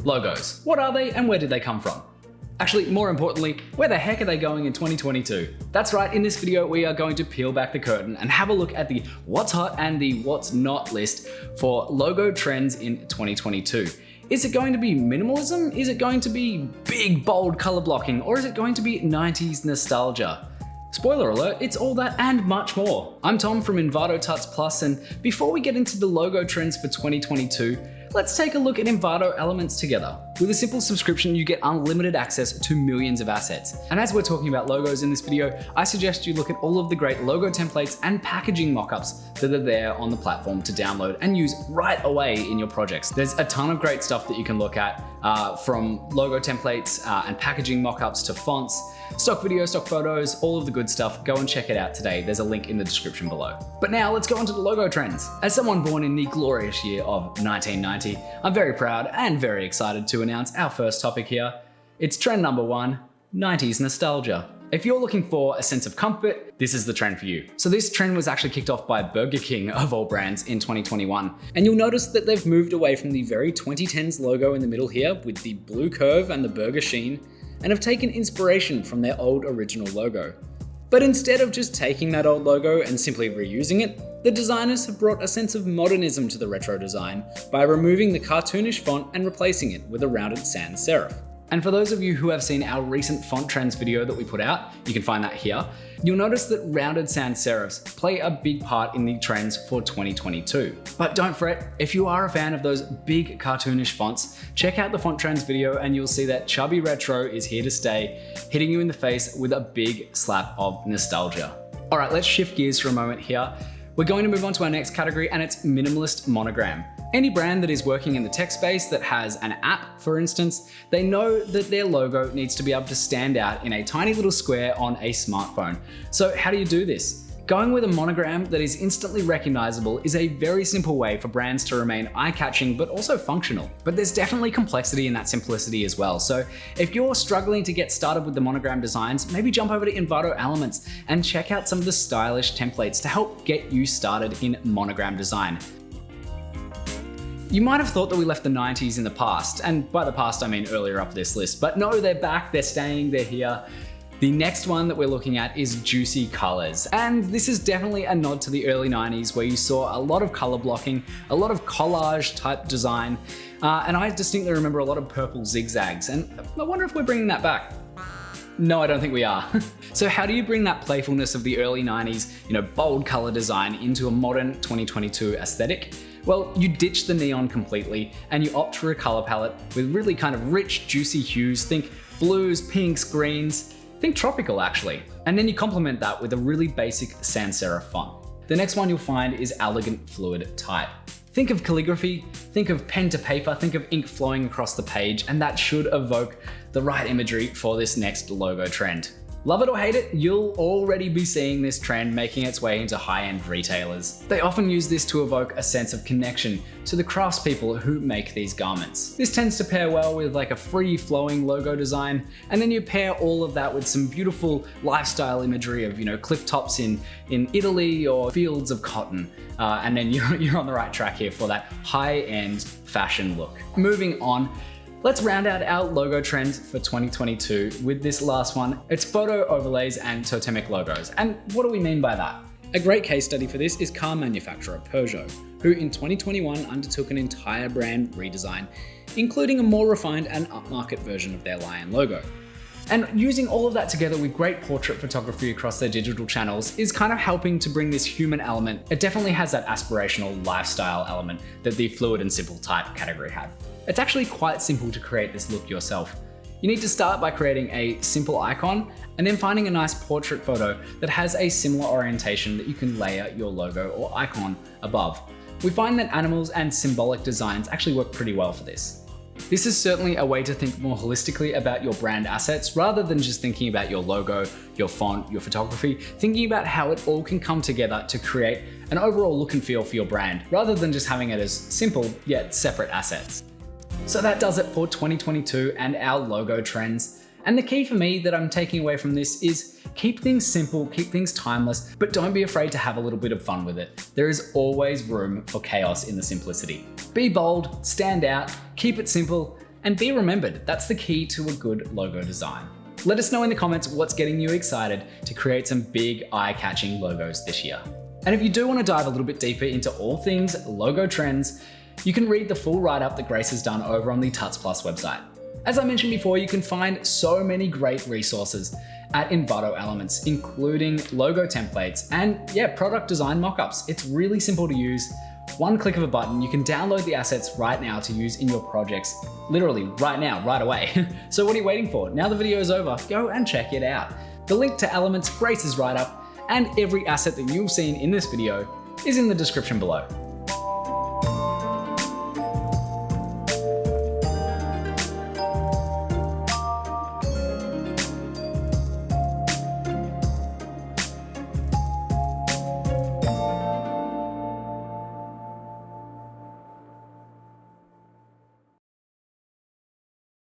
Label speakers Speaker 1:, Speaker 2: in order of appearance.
Speaker 1: Logos. What are they and where did they come from? Actually, more importantly, where the heck are they going in 2022? That's right, in this video we are going to peel back the curtain and have a look at the what's hot and the what's not list for logo trends in 2022. Is it going to be minimalism? Is it going to be big, bold color blocking? Or is it going to be 90s nostalgia? Spoiler alert, it's all that and much more. I'm Tom from Envato Tuts Plus, and before we get into the logo trends for 2022, let's take a look at Envato Elements together. With a simple subscription, you get unlimited access to millions of assets. And as we're talking about logos in this video, I suggest you look at all of the great logo templates and packaging mockups that are there on the platform to download and use right away in your projects. There's a ton of great stuff that you can look at, from logo templates and packaging mockups to fonts, stock video, stock photos, all of the good stuff. Go and check it out today. There's a link in the description below. But now let's go on to the logo trends. As someone born in the glorious year of 1990, I'm very proud and very excited to announce our first topic here. It's trend number 1, 90s nostalgia. If you're looking for a sense of comfort, this is the trend for you. So this trend was actually kicked off by Burger King of all brands in 2021. And you'll notice that they've moved away from the very 2010s logo in the middle here with the blue curve and the burger sheen, and have taken inspiration from their old original logo. But instead of just taking that old logo and simply reusing it, the designers have brought a sense of modernism to the retro design by removing the cartoonish font and replacing it with a rounded sans serif. And for those of you who have seen our recent font trends video that we put out, you can find that here, you'll notice that rounded sans serifs play a big part in the trends for 2022. But don't fret, if you are a fan of those big cartoonish fonts, check out the font trends video and you'll see that chubby retro is here to stay, hitting you in the face with a big slap of nostalgia. All right, let's shift gears for a moment here. We're going to move on to our next category, and it's minimalist monogram. Any brand that is working in the tech space that has an app, for instance, they know that their logo needs to be able to stand out in a tiny little square on a smartphone. So how do you do this? Going with a monogram that is instantly recognizable is a very simple way for brands to remain eye-catching but also functional. But there's definitely complexity in that simplicity as well. So if you're struggling to get started with the monogram designs, maybe jump over to Envato Elements and check out some of the stylish templates to help get you started in monogram design. You might have thought that we left the 90s in the past, and by the past I mean earlier up this list, but no, they're back, they're staying, they're here. The next one that we're looking at is juicy colors. And this is definitely a nod to the early 90s where you saw a lot of color blocking, a lot of collage type design, and I distinctly remember a lot of purple zigzags, and I wonder if we're bringing that back. No, I don't think we are. So how do you bring that playfulness of the early 90s, bold color design into a modern 2022 aesthetic? Well, you ditch the neon completely and you opt for a color palette with really kind of rich, juicy hues. Think blues, pinks, greens. Think tropical actually. And then you complement that with a really basic sans serif font. The next one you'll find is elegant fluid type. Think of calligraphy, think of pen to paper, think of ink flowing across the page, and that should evoke the right imagery for this next logo trend. Love it or hate it, you'll already be seeing this trend making its way into high-end retailers. They often use this to evoke a sense of connection to the craftspeople who make these garments. This tends to pair well with like a free-flowing logo design, and then you pair all of that with some beautiful lifestyle imagery of cliff tops in Italy or fields of cotton, and then you're on the right track here for that high-end fashion look. Moving on, let's round out our logo trends for 2022 with this last one. It's photo overlays and totemic logos. And what do we mean by that? A great case study for this is car manufacturer Peugeot, who in 2021 undertook an entire brand redesign, including a more refined and upmarket version of their lion logo. And using all of that together with great portrait photography across their digital channels is kind of helping to bring this human element. It definitely has that aspirational lifestyle element that the fluid and simple type category had. It's actually quite simple to create this look yourself. You need to start by creating a simple icon and then finding a nice portrait photo that has a similar orientation that you can layer your logo or icon above. We find that animals and symbolic designs actually work pretty well for this. This is certainly a way to think more holistically about your brand assets rather than just thinking about your logo, your font, your photography, thinking about how it all can come together to create an overall look and feel for your brand rather than just having it as simple yet separate assets. So that does it for 2022 and our logo trends. And the key for me that I'm taking away from this is keep things simple, keep things timeless, but don't be afraid to have a little bit of fun with it. There is always room for chaos in the simplicity. Be bold, stand out, keep it simple, And be remembered, that's the key to a good logo design. Let us know in the comments what's getting you excited to create some big eye-catching logos this year. And if you do want to dive a little bit deeper into all things logo trends, you can read the full write-up that Grace has done over on the Tuts Plus website. As I mentioned before, you can find so many great resources at Envato Elements, including logo templates and product design mockups. It's really simple to use. One click of a button, you can download the assets right now to use in your projects, literally right now, right away. So what are you waiting for? Now the video is over, go and check it out. The link to Elements, Grace's write-up, and every asset that you've seen in this video is in the description below.